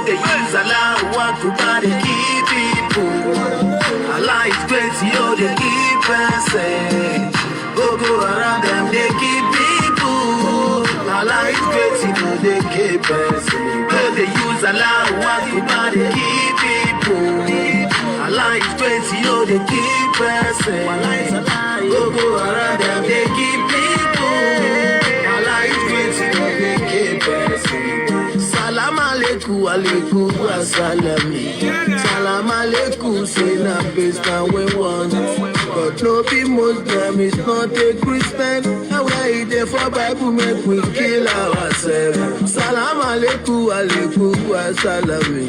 they use Allah to body keep people. Allah is crazy, oh, they keep person. Go around them, they keep people. Allah is crazy, oh, they keep person. Oh, they use Allah to body keep people. Allah is crazy, oh, they keep person. Go around them, they keep people. Allah is crazy, oh, they keep person. Salam alaikum, alaikum wasalami. Salam alaikum, say na based on we want. But no be Muslim, is not a Christian. And we there for Bible, make we kill ourselves. Salam alaikum, alaikum wasalami.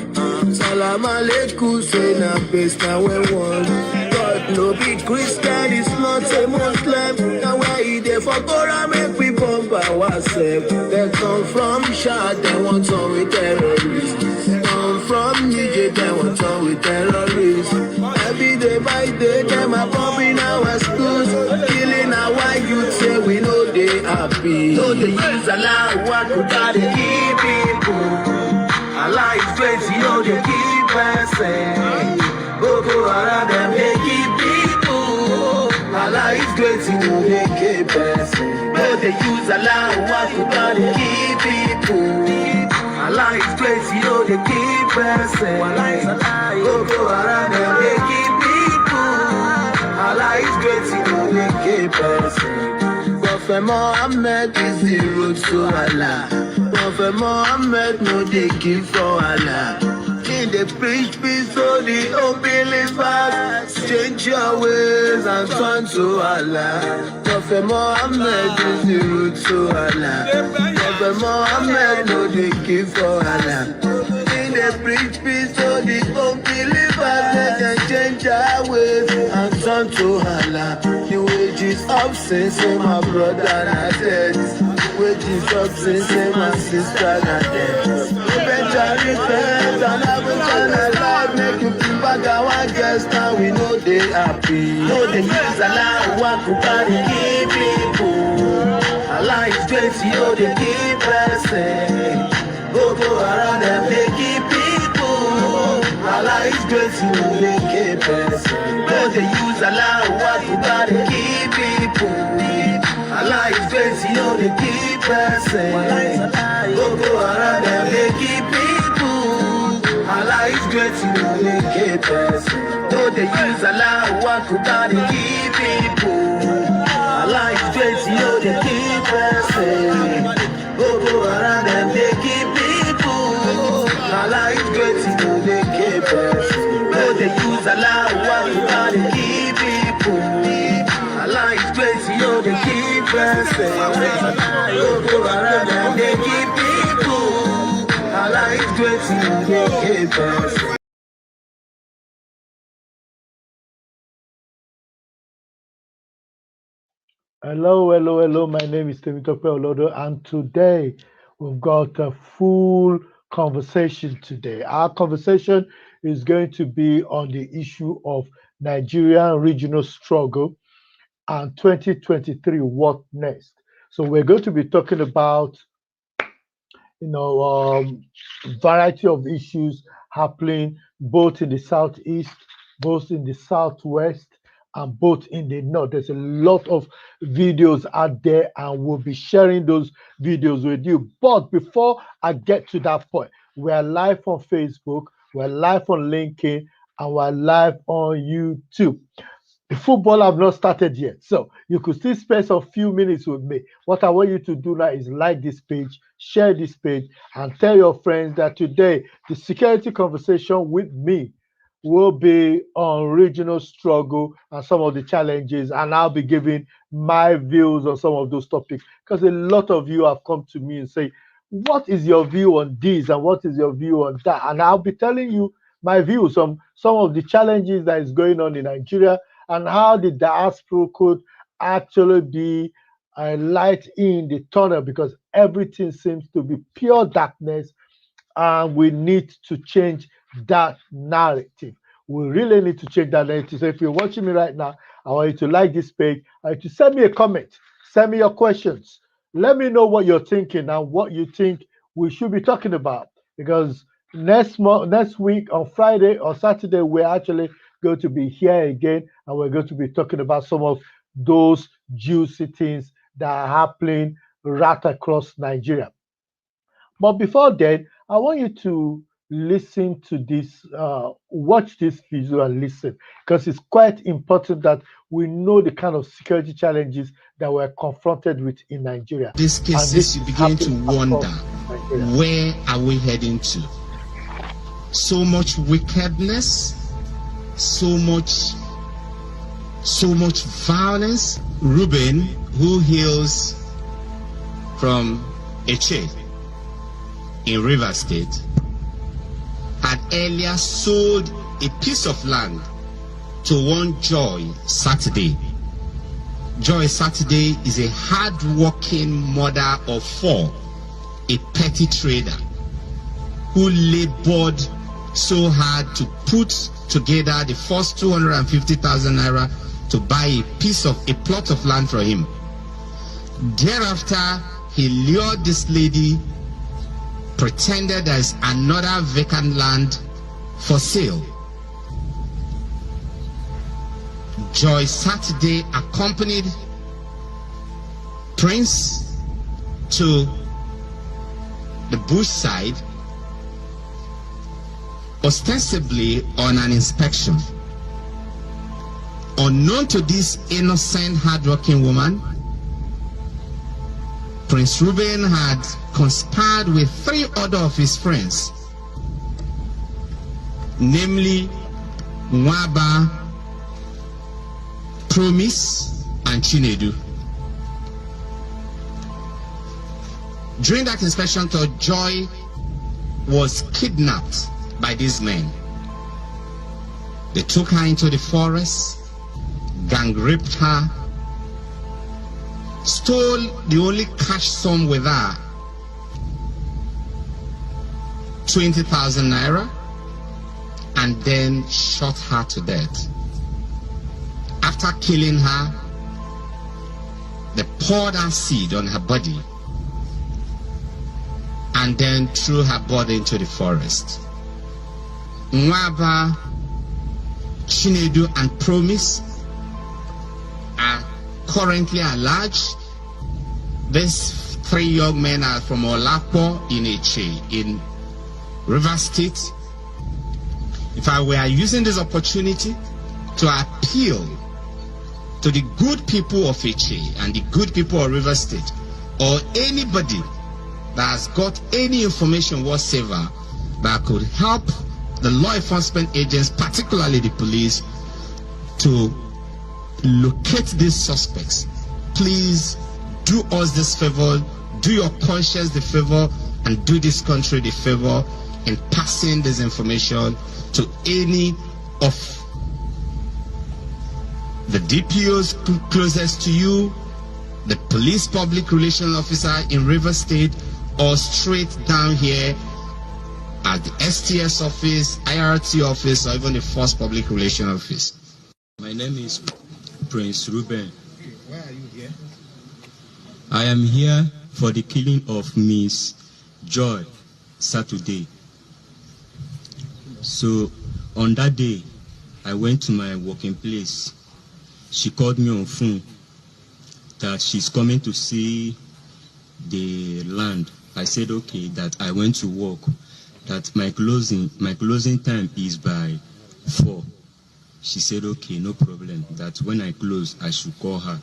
Salam alaikum, say na based on we want. But no be Christian, is not a Muslim. And we there for Quran, make we bomb ourselves. They come from Shad, they want on with terrorists. Come from Niger, they want on with terrorists. Every day by day, them are bombing our schools, killing our youth. Say we know they happy. So they use Allah, what could that keep people? Allah is crazy, oh, they keep person. Go around them, they keep people. Allah is crazy, oh, they keep person. Oh, they use Allah, what could that keep people? Allah is crazy, oh, they keep person. Go around them, they keep people. Allah is crazy, oh, they keep person. Prophet Muhammad is the road to Allah. Prophet Muhammad, no, they give for Allah. In the preach peace, so the unbelievers change your ways and turn to Allah. Prophet Muhammad is the road to Allah. Prophet Muhammad, no, they give for Allah. In the preach peace, so the unbelievers they can change our ways and turn to Allah. The wages of sin, say my brother not dead. Wages of sin, say my sister not dead. Eventually repent and have eternal life. Make you feel back our guests, now we know they happy. Know they use Allah, walk to carry keep people. Allah is crazy, oh, they keep person. Go around them, they keep people. Allah is crazy, oh, they keep person. Know they use Allah, walk to carry keep people. Allah is crazy, oh, they keep person. Go around them, they keep people. Allah is crazy, oh, they keep person. Though they use Allah, what could God keep people? Allah is crazy, oh, they keep person. Go around them, they keep people. Allah is crazy, oh, they keep person. Though they use Allah, what could God keep people? Allah is crazy, oh, they keep person. Go around them, they keep people. Allah is crazy, oh, they keep person. Hello. My name is Temitope Olodo, and today we've got a full conversation today. Our conversation is going to be on the issue of Nigerian regional struggle and 2023, what next? So we're going to be talking about, variety of issues happening both in the southeast, both in the southwest, and both in the north. There's a lot of videos out there, and we'll be sharing those videos with you. But before I get to that point, we are live on Facebook, we're live on LinkedIn, and we're live on YouTube. The football have not started yet, so you could still spend a few minutes with me. What I want you to do now is like this page, share this page, and tell your friends that today the security conversation with me will be on regional struggle and some of the challenges, and I'll be giving my views on some of those topics, because a lot of you have come to me and say, what is your view on this and what is your view on that? And I'll be telling you my views on some of the challenges that is going on in Nigeria and how the diaspora could actually be a light in the tunnel, because everything seems to be pure darkness, and we need to change that narrative. We really need to change that narrative. So if you're watching me right now, I want you to like this page. I want you to send me a comment, send me your questions. Let me know what you're thinking and what you think we should be talking about, because Next week on Friday or Saturday, we're actually going to be here again, and we're going to be talking about some of those juicy things that are happening right across Nigeria. But before then, I want you to listen to this, watch this video and listen, because it's quite important that we know the kind of security challenges that we're confronted with in Nigeria. These And cases, this you is begin to happening wonder, across Nigeria. where are we heading to? So much wickedness, so much violence. Reuben, who hails from Eche in Rivers State, had earlier sold a piece of land to one Joy Saturday. Joy Saturday is a hard-working mother of four, a petty trader who labored so hard to put together the first 250,000 naira to buy a plot of land for him. Thereafter, he lured this lady, pretended there's another vacant land for sale. Joy Saturday accompanied Prince to the bush side, ostensibly on an inspection. Unknown to this innocent, hardworking woman, Prince Reuben had conspired with three other of his friends, namely Mwaba, Promise, and Chinedu. During that inspection tour, Joy was kidnapped by these men. They took her into the forest, gang raped her, stole the only cash sum with her, 20,000 naira, and then shot her to death. After killing her, they poured acid on her body and then threw her body into the forest. Nwaba, Chinedu, and Promise are currently at large. These three young men are from Olapo in Eche, in Rivers State. If I were using this opportunity to appeal to the good people of Eche and the good people of Rivers State, or anybody that has got any information whatsoever that could help the law enforcement agents, particularly the police, to locate these suspects, please do us this favor, do your conscience the favor, and do this country the favor in passing this information to any of the DPOs closest to you, the police public relations officer in River State, or straight down here at the STS office, IRT office, or even the first public relations office. My name is Prince Reuben. Why are you here? I am here for the killing of Miss Joy Saturday. So on that day, I went to my working place. She called me on phone that she's coming to see the land. I said okay, that I went to work, that my closing time is by 4. She said okay, no problem, that when I close I should call her.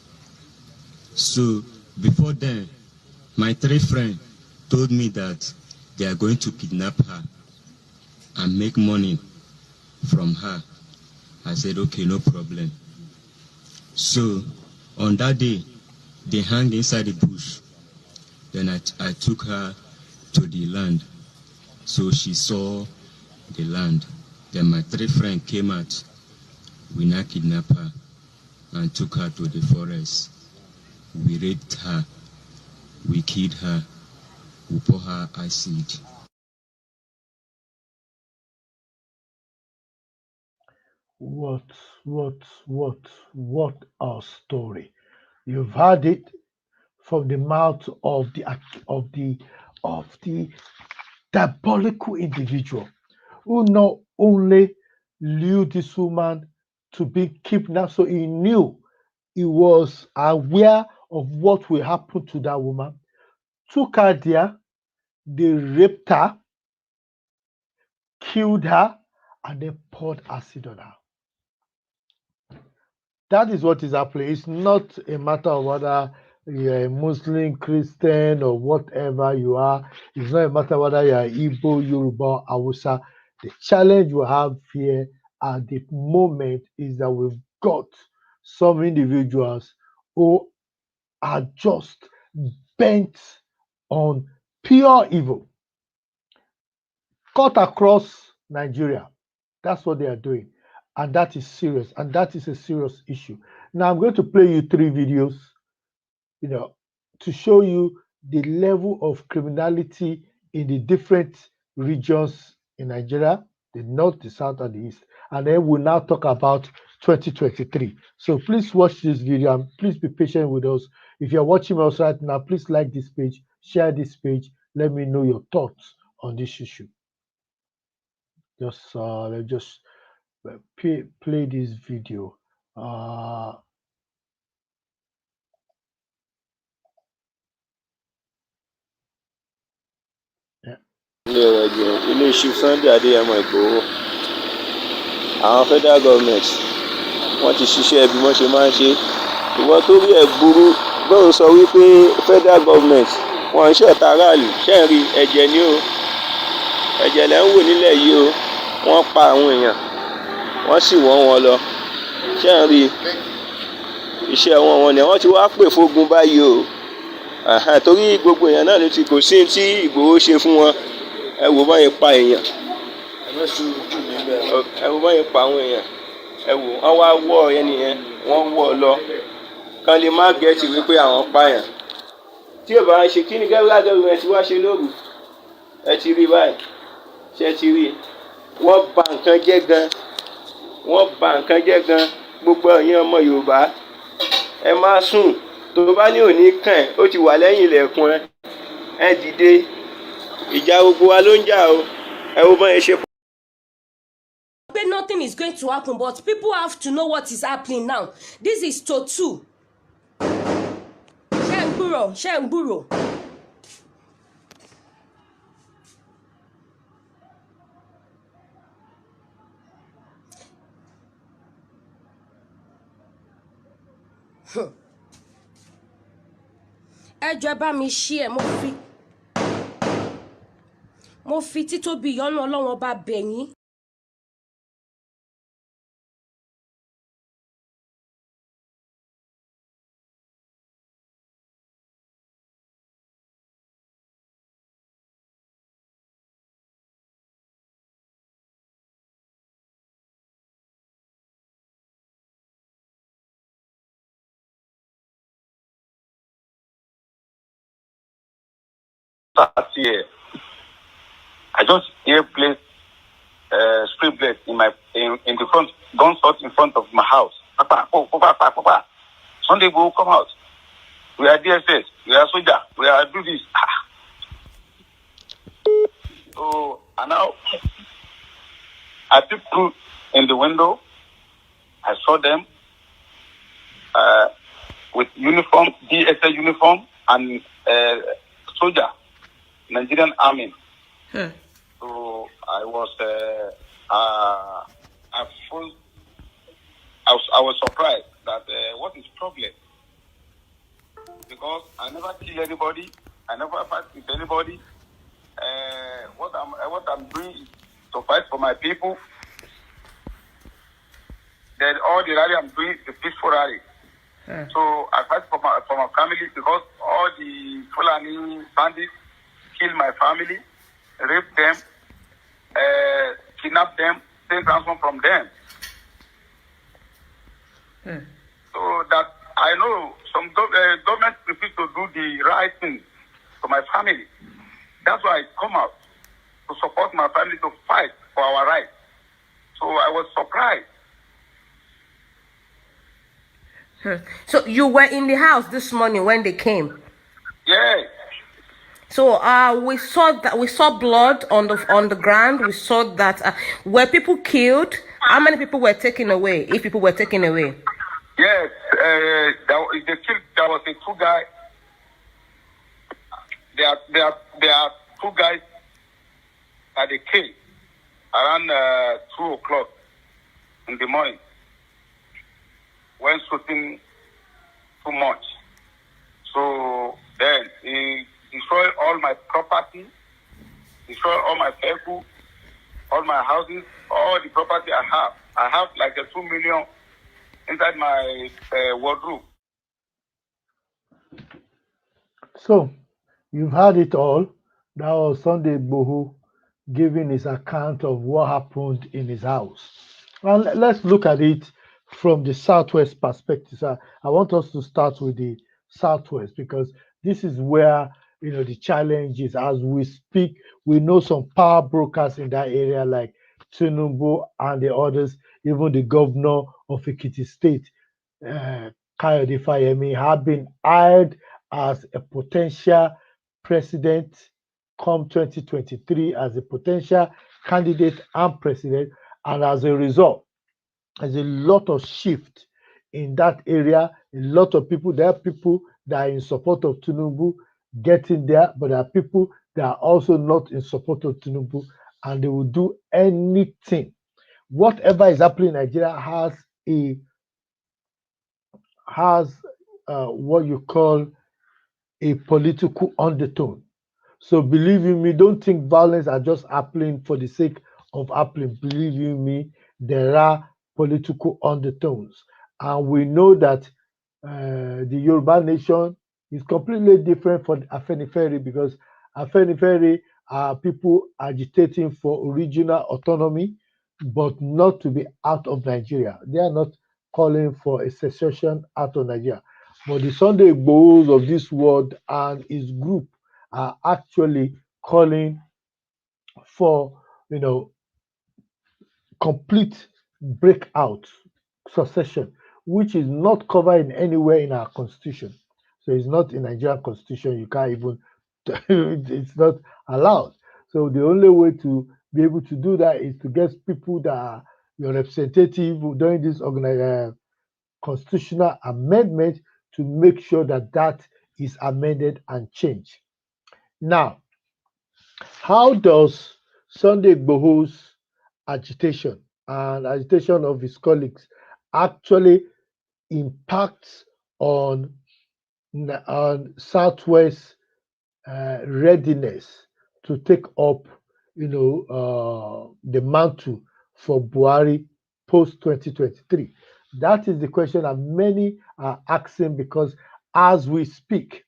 So before then, my 3 friends told me that they are going to kidnap her and make money from her. I said okay, no problem. So on that day, they hung inside the bush. Then I took her to the land. So she saw the land. Then my 3 friends came out. We now kidnapped her and took her to the forest. We raped her. We killed her. We poured her acid. What a story. You've heard it from the mouth of the diabolical individual who not only lured this woman to be kidnapped, so he knew, he was aware of what will happen to that woman, took her there, they raped her, killed her, and then poured acid on her. That is what is happening. It's not a matter of whether you're a Muslim, Christian, or whatever you are. It's not a matter whether you're Igbo, Yoruba, Hausa. The challenge we have here at the moment is that we've got some individuals who are just bent on pure evil. Cut across Nigeria. That's what they are doing. And that is serious. And that is a serious issue. Now I'm going to play you 3 videos, to show you the level of criminality in the different regions in Nigeria, the north, the south, and the east. And then we'll now talk about 2023. So please watch this video and please be patient with us. If you're watching us right now, please like this page, share this page. Let me know your thoughts on this issue. Let's just play this video. ilé iṣu Sunday Adéyẹmọ Ìgbòho, àwọn federal government wọ́n ti ṣiṣẹ́ bí wọ́n ṣe máa ń ṣe. Ìwọ́n tó rí ẹ̀ burú bóun sọ wípé federal government wọ́n ń ṣọ̀tá aráàlú, ṣẹ́ ń rí ẹ̀jẹ̀ ní o, ẹ̀jẹ̀ lẹ́ ń wò nílẹ̀ yìí o, wọ́n pa àwọn èèyàn wọ́n sì wọ́n wọn lọ, ṣẹ́ ń rí iṣẹ́ wọn ni wọ́n ti wá pè fógun báyìí o. Torí gbogbo èèyàn náà ló ti, kò sí tí Ìgbòho ṣe fún wọn. Ẹ wò báyìí pa èèyàn, ẹ wò báyìí pa àwọn èèyàn, ẹ wò wọ́n wá wọ́ ẹni yẹn, wọ́n wọ́ lọ kán lè má gẹ̀ẹ́tì wípé àwọn pààyàn. Tí ò bá ń ṣe kí ni federal government wá ṣe lóru? Ẹ ti rí báyìí, ṣe ti rí, wọ́n bà nǹkan jẹ́ gan, wọ́n bà nǹkan jẹ́ gan. Gbogbo ẹ̀yin ọmọ Yorùbá ẹ má sùn, tó bá ní òní kàn ẹ́, ó ti wà lẹ́yìn ilẹ̀kùn ẹ dìde, ìjà gbogbo wa ló ń jà o. Ẹ wo bọ́n ẹ ṣe. Nothing is going to happen, but people have to know what is happening now. This is Totu. Shemburo. Ẹ jọ̀ọ́ bá mi share, mo fi títóbi ìyọ́nú Ọlọ́run ọba bẹ̀ yín. Last year, I just hear place spray blade in the front, gunshot in front of my house. Papa. Sunday will come out. We are DSS, we are soldier, we are do this. So and now I peeped through in the window. I saw them with uniform, DSS uniform, and soldier. Nigerian army. So I was surprised that what is problem? Because I never kill anybody, I never fight with anybody. What I'm doing is to fight for my people. Then all the rally I'm doing is a peaceful rally. So I fight for my family because all the Fulani bandits kill my family, rape them, kidnap them, take ransom from them. So that I know some government refuse to do the right thing for my family. That's why I come out to support my family to fight for our rights. So I was surprised. So you were in the house this morning when they came? Yeah. So we saw blood on the ground. We saw that were people killed. How many people were taken away? If people were taken away. Yes, they killed. There was a two guy. There are two guys at the cave around 2 o'clock in the morning when shooting too much. So then he destroyed all my property, destroyed all my vehicle, all my houses, all the property I have. I have like a 2 million inside my wardrobe. So you've heard it all. That was Sunday Bohu giving his account of what happened in his house. And let's look at it from the Southwest perspective. So I want us to start with the Southwest because this is where the challenge is. As we speak, we know some power brokers in that area like Tinubu and the others, even the governor of Ekiti State, Kayode Fayemi, have been hired as a potential president come 2023 as a potential candidate and president. And as a result, there's a lot of shift in that area. A lot of people, there are people that are in support of Tinubu getting there, but there are people that are also not in support of Tinubu, and they will do anything. Whatever is happening in Nigeria has what you call a political undertone. So believe you me, don't think violence are just happening for the sake of happening. Believe you me, there are political undertones. And we know that the Yoruba nation is completely different from Afenifere because Afenifere are people agitating for original autonomy, but not to be out of Nigeria. They are not calling for a secession out of Nigeria. But the Sunday Igbohos of this world and his group are actually calling for complete breakout succession, which is not covered in anywhere in our constitution. So it's not in Nigerian constitution. You can't even it's not allowed. So the only way to be able to do that is to get people that are your representative during this constitutional amendment to make sure that that is amended and changed. Now, how does Sunday Igboho's agitation and agitation of his colleagues actually impact on Southwest readiness to take up, the mantle for Buhari post 2023? That is the question that many are asking because as we speak,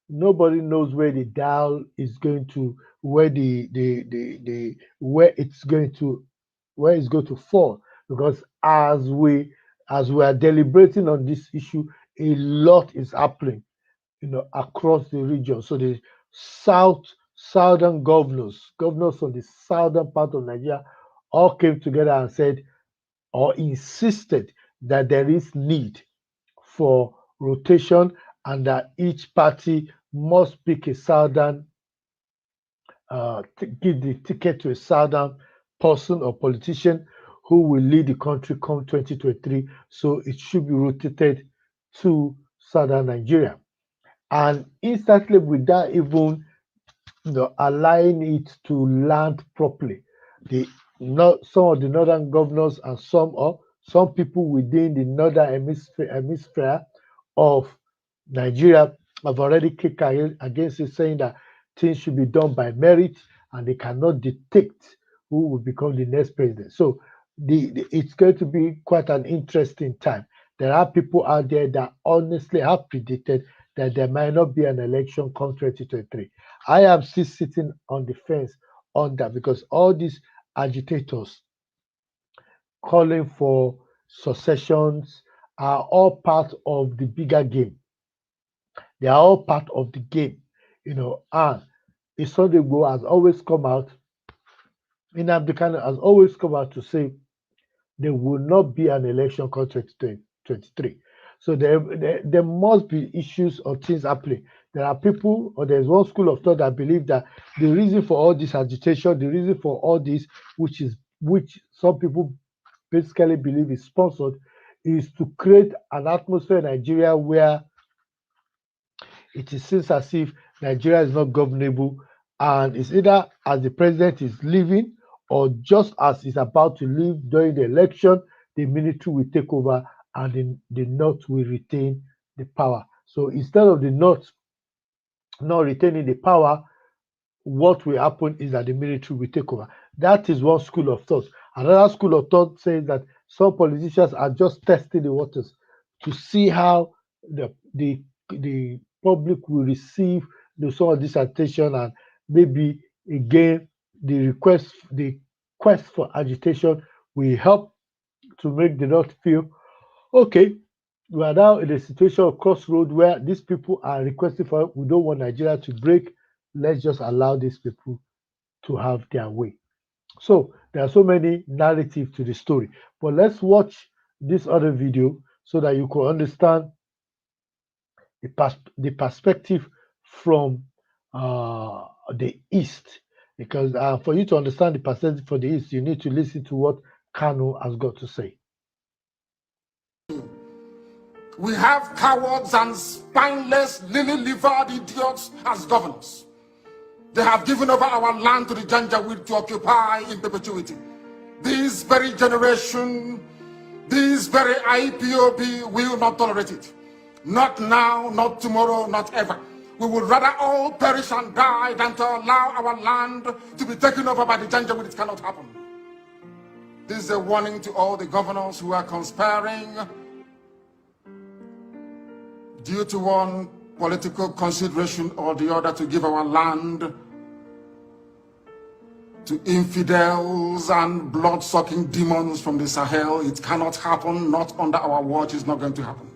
nobody knows where the dial is going to, where the where it's going to fall. Because as we are deliberating on this issue, a lot is happening, across the region. So the southern governors from the southern part of Nigeria, all came together and said or insisted that there is need for rotation and that each party must pick a southern, give the ticket to a southern person or politician who will lead the country come 2023. So it should be rotated to southern Nigeria. And instantly, without even allowing it to land properly, some of the northern governors and some people within the northern hemisphere of Nigeria have already kicked against it, saying that things should be done by merit and they cannot dictate who will become the next president. So it's going to be quite an interesting time. There are people out there that honestly have predicted that there might not be an election come 2023. I am still sitting on the fence on that because all these agitators calling for successions are all part of the bigger game. They are all part of the game, and Sunday Igboho has always come out, Nnamdi Kanu has always come out to say there will not be an election come 2023. So there must be issues or things happening there are people, or there's one school of thought that believe that the reason for all this agitation, the reason for all this, which some people basically believe is sponsored, is to create an atmosphere in Nigeria where it seems as if Nigeria is not governable, and it's either as the president is leaving or just as he's about to leave during the election, the military will take over and the North will retain the power. So instead of the North not retaining the power, what will happen is that the military will take over. That is one school of thought. Another school of thought says that some politicians are just testing the waters to see how the public will receive some of this attention, and maybe again the quest for agitation will help to make the North feel okay. We are now in a situation of crossroad where these people are requesting for help. We don't want Nigeria to break. Let's just allow these people to have their way. So there are so many narratives to the story. But let's watch this other video so that you can understand the perspective from the East. Because for you to understand the perspective for the East, you need to listen to what Kanu has got to say. We have cowards and spineless, lily-livered idiots as governors. They have given over our land to the Janjaweed to occupy in perpetuity. This very generation, this very IPOB will not tolerate it. Not now, not tomorrow, not ever. We would rather all perish and die than to allow our land to be taken over by the Janjaweed. It cannot happen. This is a warning to all the governors who are conspiring due to one political consideration or the other to give our land to infidels and blood-sucking demons from the Sahel. It cannot happen, not under our watch. It's not going to happen.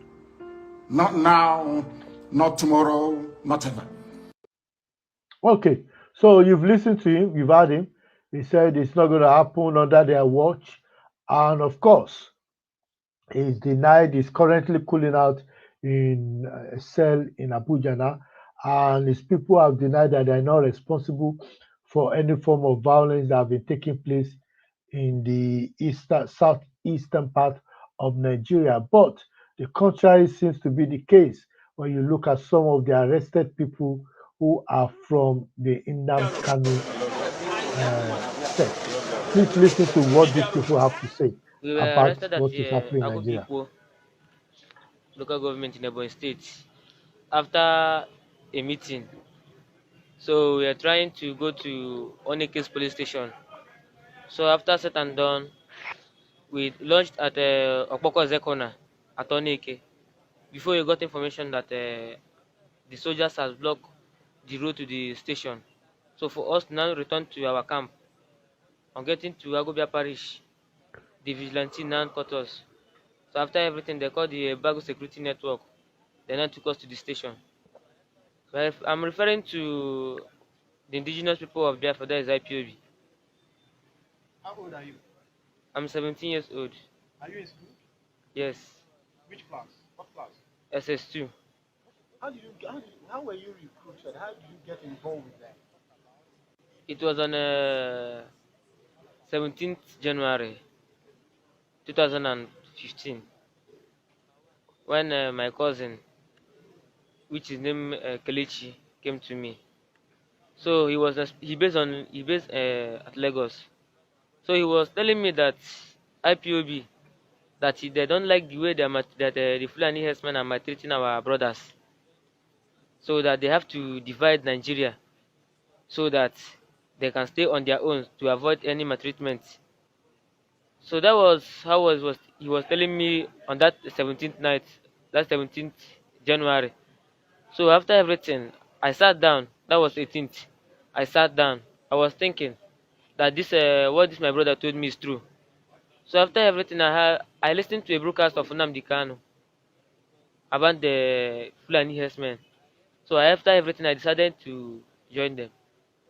Not now, not tomorrow, not ever. Okay, so you've listened to him, you've heard him. He said it's not going to happen under their watch. And of course, he's denied, he's currently cooling out in a cell in Abuja now. And his people have denied that they're not responsible for any form of violence that have been taking place in the southeastern part of Nigeria. But the contrary seems to be the case when you look at some of the arrested people who are from the Nnamdi Kanu sect. Please listen to what these people have to say We were about arrested at what is happening in Nigeria. Agobikwo local government in Ebonyi State after a meeting. So we are trying to go to Onike's police station. So after set and done, we launched at Okpoko Zekona at Onike. Before we got information that the soldiers has blocked the road to the station. So for us to now return to our camp, on getting to Agobia Parish, the vigilante now caught us. So after everything, they called the Bago Security Network. They now took us to the station. So I'm referring to the indigenous people of Biafra, that is IPOB. How old are you? I'm 17 years old. Are you in school? Yes. Which class? What class? SS2. How were you recruited? How did you get involved with that? It was on 17th January 2015 when my cousin, which is named Kelechi, came to me. So he based at Lagos. So he was telling me that IPOB, that they don't like the way the Fulani herdsmen are maltreating our brothers. So that they have to divide Nigeria so that they can stay on their own to avoid any maltreatment. So that was how he was telling me on that 17th night, that 17th January. So after everything, I sat down. That was 18th. I sat down. I was thinking that what this my brother told me is true. So after everything, I listened to a broadcast of Nnamdi Kanu about the Fulani herdsmen. So after everything, I decided to join them.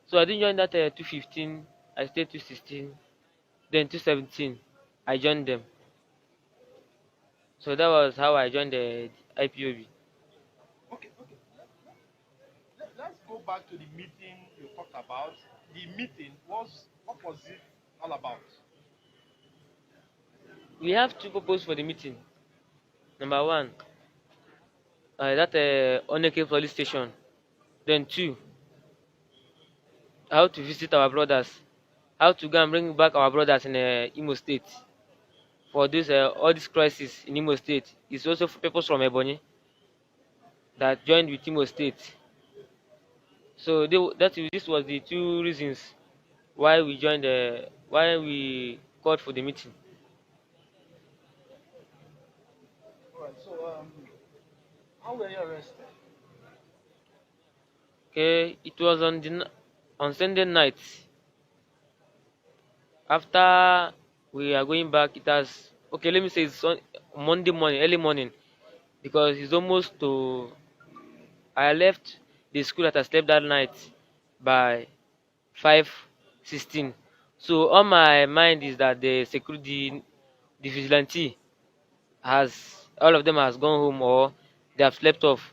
So I didn't join that 215. I stayed 216. Then 217, I joined them. So that was how I joined the IPOB. Okay. back to the meeting you talked about. The meeting what was it all about? We have two purposes for the meeting. Number one, that Oneke police station. Then two, how to visit our brothers, how to go and bring back our brothers in Imo State. For this all this crisis in Imo State, it's also for people from Ebonyi that joined with Imo State. So this was the two reasons why we joined why we called for the meeting. All right. So how were you arrested? Okay, it was on Sunday night. After we are going back, it has okay. Let me say it's on Monday morning, early morning, because it's almost to. I left the school that I slept that night by 5:16. So on my mind is that the security, the vigilante has all of them has gone home or they have slept off.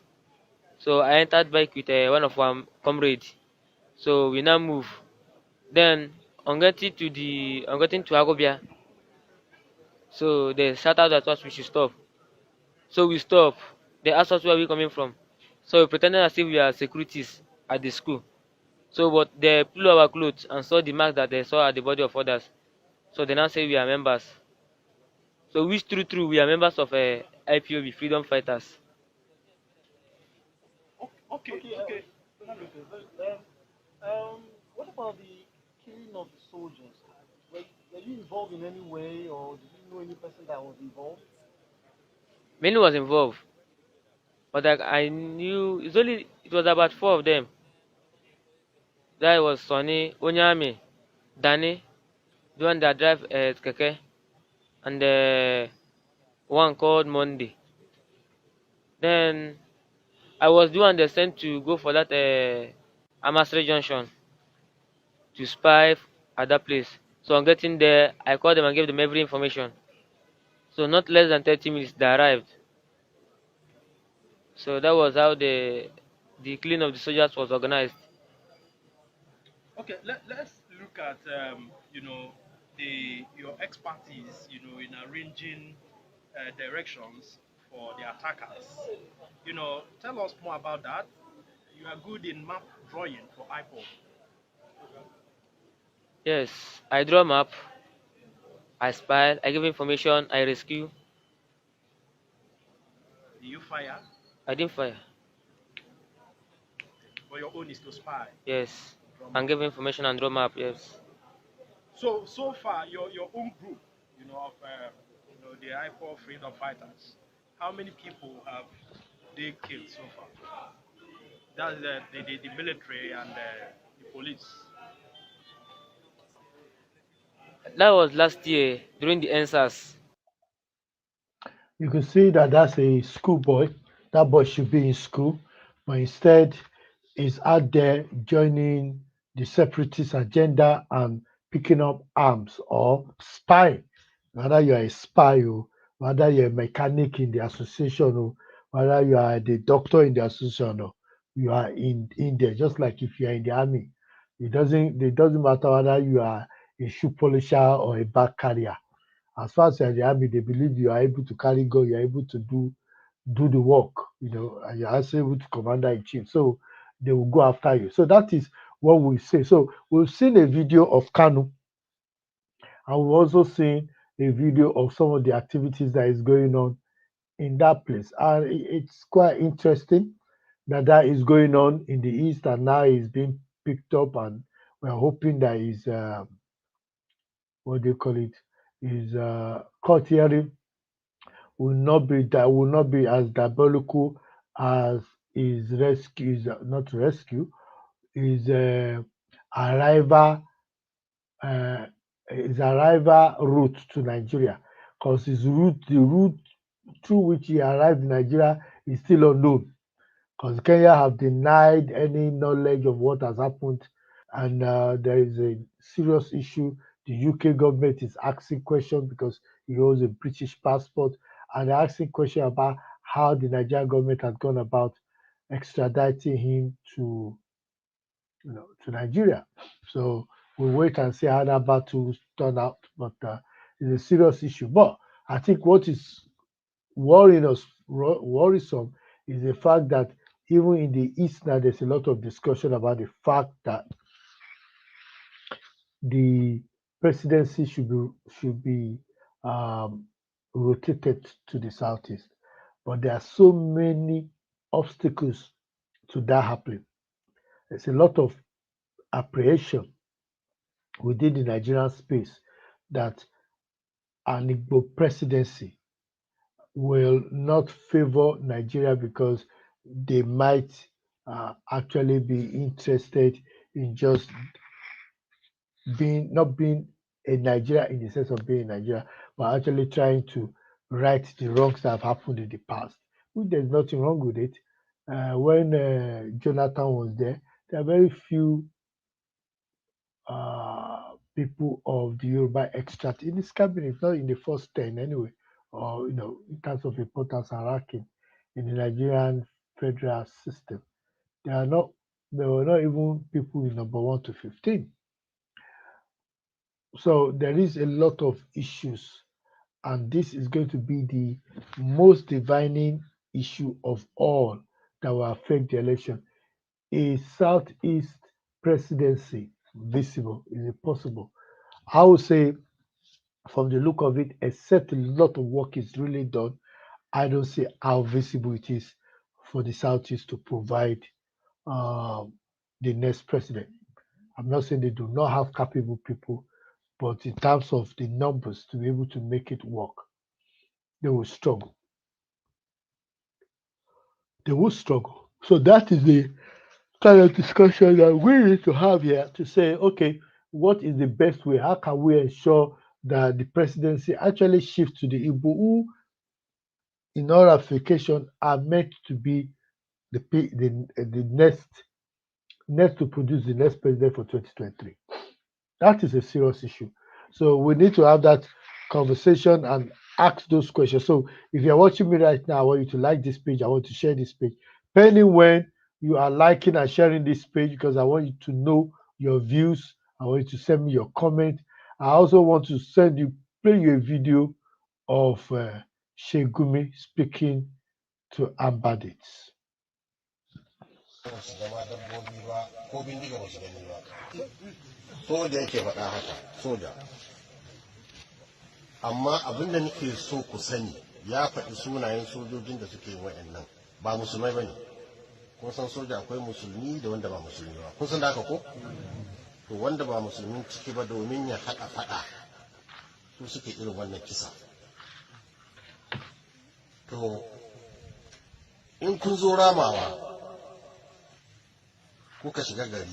So I entered bike with one of our comrades. So we now move. Then on getting to Agobia, so they shouted at us we should stop. So we stop. They asked us where we coming from. So we pretended as if we are securities at the school. So but they pull our clothes and saw the mark that they saw at the body of others. So they now say we are members. So which true we are members of IPOB Freedom Fighters. Okay. What about the killing of the soldiers? Were you involved in any way, or did you know any person that was involved? Many was involved, but like I knew it was about four of them. That was Sonny, Onyame, Danny, the one that drive keke, and one called Monday. Then I was the one that sent to go for that Amasre Junction to spy at that place. So on getting there, I called them and gave them every information. So not less than 30 minutes they arrived. So that was how the killing of the soldiers was organized. Okay, let's look at your expertise in arranging directions for the attackers. Tell us more about that. You are good in map drawing for IPOB. Yes, I draw map, I spy, I give information, I rescue. Do you fire? I didn't fire. But your own is to spy. Yes, Draw and map. give information and draw map. Yes. So far, your own group, of the IPOB freedom fighters. How many people have they killed so far? That's the military and the police. That was last year during the NSAS. You can see that that's a schoolboy. That boy should be in school, but instead is out there joining the separatist agenda and picking up arms or spying. Whether you are a spy, or whether you're a mechanic in the association, or whether you are the doctor in the association, or you are in there. Just like if you are in the army, it doesn't matter whether you are a shoe polisher or a bag carrier. As far as you're in the army, they believe you are able to carry gun, you're able to do the work, and you're also able to commander in chief. So they will go after you. So that is what we say. So we've seen a video of Kanu, and we've also seen a video of some of the activities that is going on in that place. And it's quite interesting that that is going on in the east, and now is being picked up, and we're hoping that is what do you call it, is court hearing will not be as diabolical as his rescue is not rescue his arrival uh, his arrival route to Nigeria, because the route through which he arrived in Nigeria is still unknown, because Kenya have denied any knowledge of what has happened, and there is a serious issue. The UK government is asking questions because he holds a British passport, and they're asking questions about how the Nigerian government has gone about extraditing him to to Nigeria. So we wait and see how that battle turn out. But it's a serious issue. But I think what is worrisome is the fact that even in the East now, there's a lot of discussion about the fact that the presidency should be um, rotated to the southeast. But there are so many obstacles to that happening. There's a lot of apprehension within the Nigerian space that an Igbo presidency will not favor Nigeria because they might actually be interested in just not being a Nigeria in the sense of being Nigeria, but actually trying to right the wrongs that have happened in the past. Which there's nothing wrong with it. When Jonathan was there are very few people of the Yoruba extract in this cabinet, not in the first 10 anyway, or in terms of importance and ranking in the Nigerian federal system. There were not even people in number 1 to 15. So there is a lot of issues, and this is going to be the most dividing issue of all that will affect the election. A Southeast presidency visible? Is it possible? I would say, from the look of it, except a lot of work is really done, I don't see how visible it is for the Southeast to provide um, the next president. I'm not saying they do not have capable people, but in terms of the numbers to be able to make it work, they will struggle. They will struggle. So that is the kind of discussion that we need to have here to say, okay, what is the best way? How can we ensure that the presidency actually shifts to the Igbo who, in all application, are meant to be the next to produce the next president for 2023? That is a serious issue. So we need to have that conversation and ask those questions. So if you're watching me right now, I want you to like this page. I want to share this page. Depending when you are liking and sharing this page, because I want you to know your views. I want you to send me your comment. I also want to play you a video of Shegumi speaking to Ambadits. Amma abin da nake so ku sani, ya faɗi sunayen sojojin da suke wa'annan ba musulmai bane. Kun san soja akwai musulmi da wanda ba musulmi ba. Kun san da haka ko? To wanda ba musulmin ciki ba domin ya haɗa faɗa su suke irin wannan kisa. To in kun zo ramawa kuka shiga gari,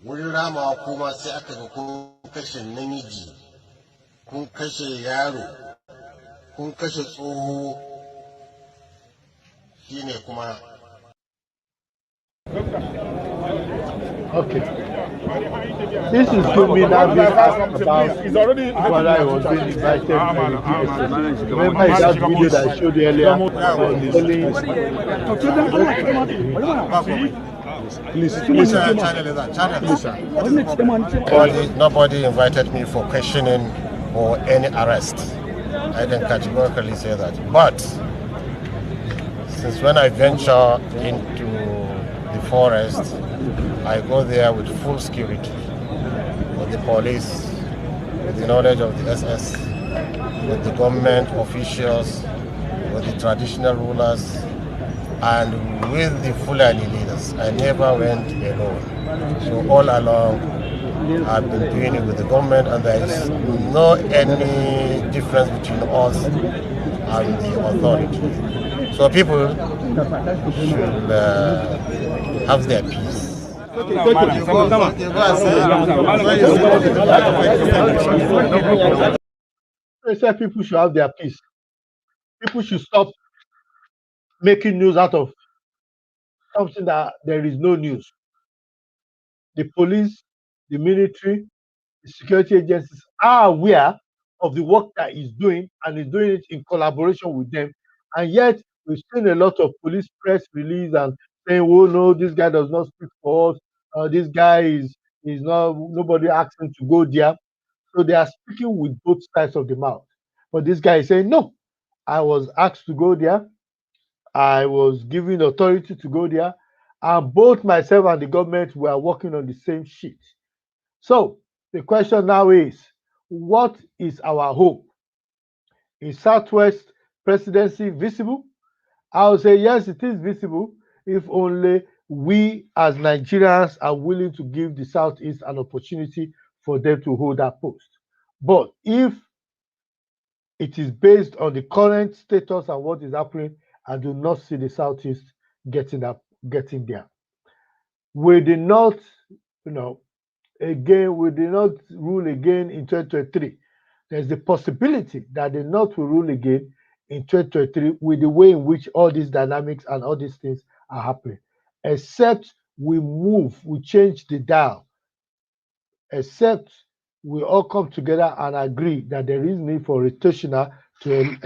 wurin ramawa kuma sai aka ga kun kashe namiji, kun kashe yaro, kun kashe tsoho, shine kuma. Okay. This is Gumi now being asked about whether I was being invited by the DSS. Remember that video that I showed you earlier? Please, Nobody invited me for questioning or any arrest. I can categorically say that. But since when I venture into the forest, I go there with full security, with the police, with the knowledge of the SS, with the government officials, with the traditional rulers, and with the Fulani leaders. I never went alone. So all along, I've been doing it with the government, and there is no any difference between us and the authority. So people should have their peace. I said people should have their peace. People should stop making news out of something that there is no news. The police, the military, the security agencies are aware of the work that he's doing, and is doing it in collaboration with them. And yet, we've seen a lot of police press release and saying, "Oh no, this guy does not speak for us. This guy is not. Nobody asked him to go there." So they are speaking with both sides of the mouth. But this guy is saying, "No, I was asked to go there. I was given authority to go there, and both myself and the government were working on the same sheet." So the question now is, what is our hope? Is Southwest presidency visible? I would say yes, it is visible if only we as Nigerians are willing to give the Southeast an opportunity for them to hold that post. But if it is based on the current status and what is happening, I do not see the Southeast getting there. We did not, we did not rule again in 2023. There's the possibility that the North will rule again in 2023 with the way in which all these dynamics and all these things are happening. Except we change the dial, except we all come together and agree that there is need for rotational to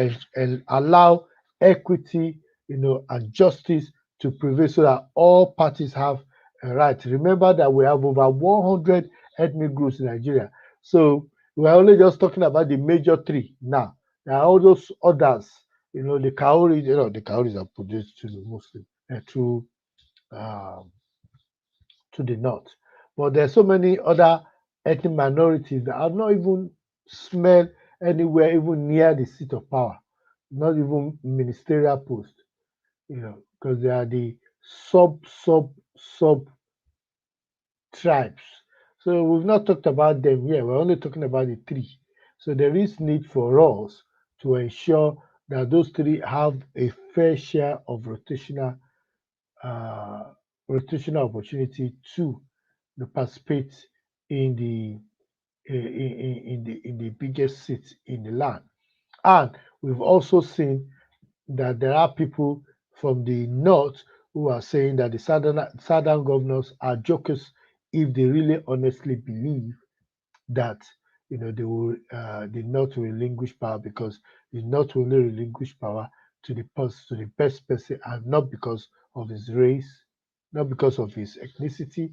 allow equity, and justice to prevail so that all parties have a right. Remember that we have over 100 ethnic groups in Nigeria. So we're only just talking about the major three now. There are all those others, the Kauri, the Kauris are produced to the Muslim, to the north. But there's so many other ethnic minorities that are not even smelled anywhere, even near the seat of power, not even ministerial post, because they are the sub tribes. So we've not talked about them here. We're only talking about the three. So there is need for us to ensure that those three have a fair share of rotational opportunity to participate in the biggest seat in the land. And we've also seen that there are people from the north who are saying that the southern governors are jokers if they really honestly believe that they will the north will relinquish power, because the north will only relinquish power to the best person, and not because of his race, not because of his ethnicity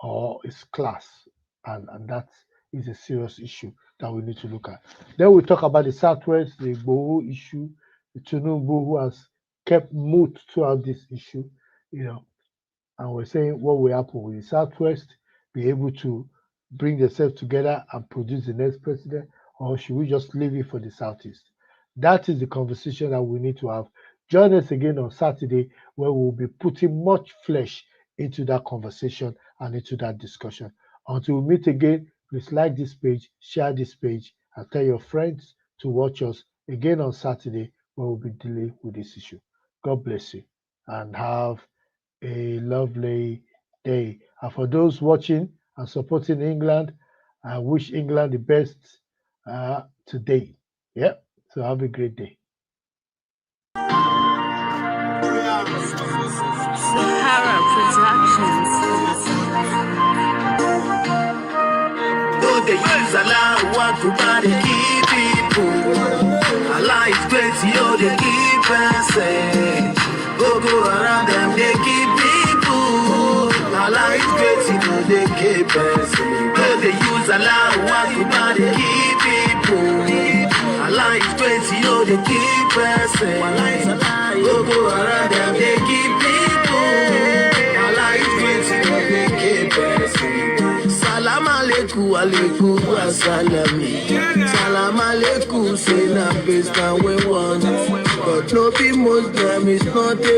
or his class, and that is a serious issue that we need to look at. Then we talk about the Southwest, the Igboho issue, the Tinubu, who has kept mute throughout this issue, and we're saying what will happen with the Southwest, be able to bring themselves together and produce the next president, or should we just leave it for the Southeast? That is the conversation that we need to have. Join us again on Saturday, where we'll be putting much flesh into that conversation and into that discussion. Until we meet again, please like this page, share this page, and tell your friends to watch us again on Saturday, where we'll be dealing with this issue. God bless you and have a lovely day. And for those watching and supporting England, I wish England the best today. Yeah, so have a great day. Sahara Productions. Though they use Allah, what to buy the key people. Allah is crazy, oh, they keep saying. Go around them, they keep people. Allah is crazy, oh, they keep saying. Though they use Allah, what to buy the key people. Allah is crazy, oh, they keep saying. Go around them, they keep people. Allah is crazy, oh, they keep saying. Salam alaikum, alaikum assalami. Salam alaikum, say na based on we want. But no be Muslim is not a